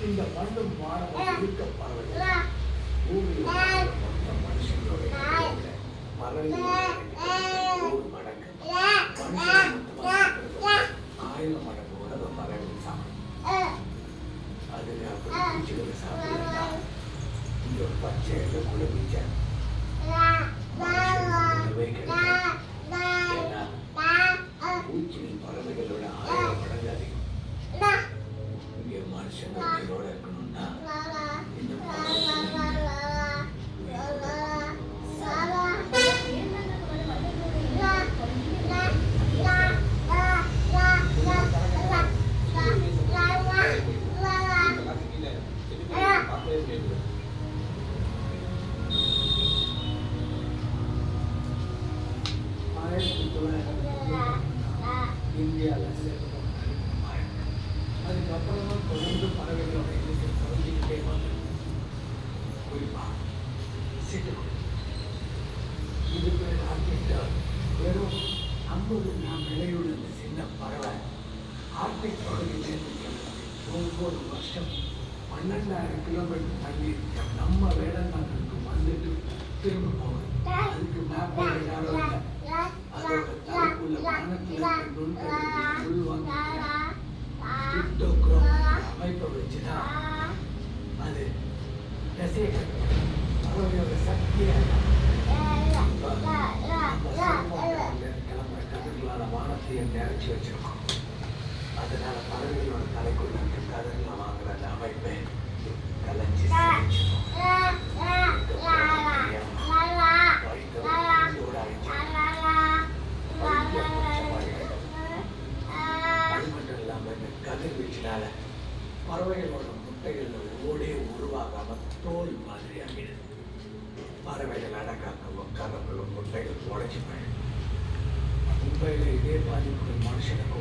இந்த மண்ணும் வானமும் இருக்க பறவைகள் பூமியில் மொத்த மனுஷங்களோட பறவைகளோட மடங்கு மனுஷன் மொத்தமாக 1000 மடங்கு உலக பறவைகள் சாப்பிடும். அதுங்க அப்படி பூச்சிகளை சாப்பிடுறா இங்க ஒரு பச்சை குழம்பிச்ச பூச்சிகள் பறவைகளோட 1000 மடங்கு அதிகம். இங்க மனுஷங்க உயிரோட இருக்கணும்னா இந்த இந்தியாவில் அதுக்கப்புறமா தொடர்ந்து பறவைகளோட எண்ணிக்கை குறைஞ்சிக்கிட்டே வந்து குறிப்பா சிட்டுக்குருவி இது பேர் ஆர்டிக்டர் வெறும் 50 கிராம் விலையுள்ள இந்த சின்ன பறவை ஆர்டிக் பகுதியிலேருந்து ஒவ்வொரு வருஷம் 12,000 கிலோமீட்டர் தள்ளி நம்ம வேடந்தாங்களுக்கு வந்துட்டு திரும்ப போகுது. அதுக்கு மேப் யாரும் இல்லை. அதோட தலைக்குள்ள வானத்துல அமைப்பை வச்சுதான் அது அவரோட சக்தியை கிளம்புற கதிர்களான வானத்தையே நிறைச்சி வச்சிருக்கோம். அதனால பறவைகளோட தலைக்குள்ள கதிரில் வாங்குற அந்த அமைப்பை கலைச்சி கதிர்வீச்சினால பறவைகளோட முட்டைகள் ஓடே உருவாகாம தோல் மாதிரி ஆகிடுது. பறவைகள் அடக்காக்க உட்காரங்களும் முட்டைகள் உடைச்சு போயிடும். மும்பையில் இதே பாதிப்பு மனுஷனுக்கு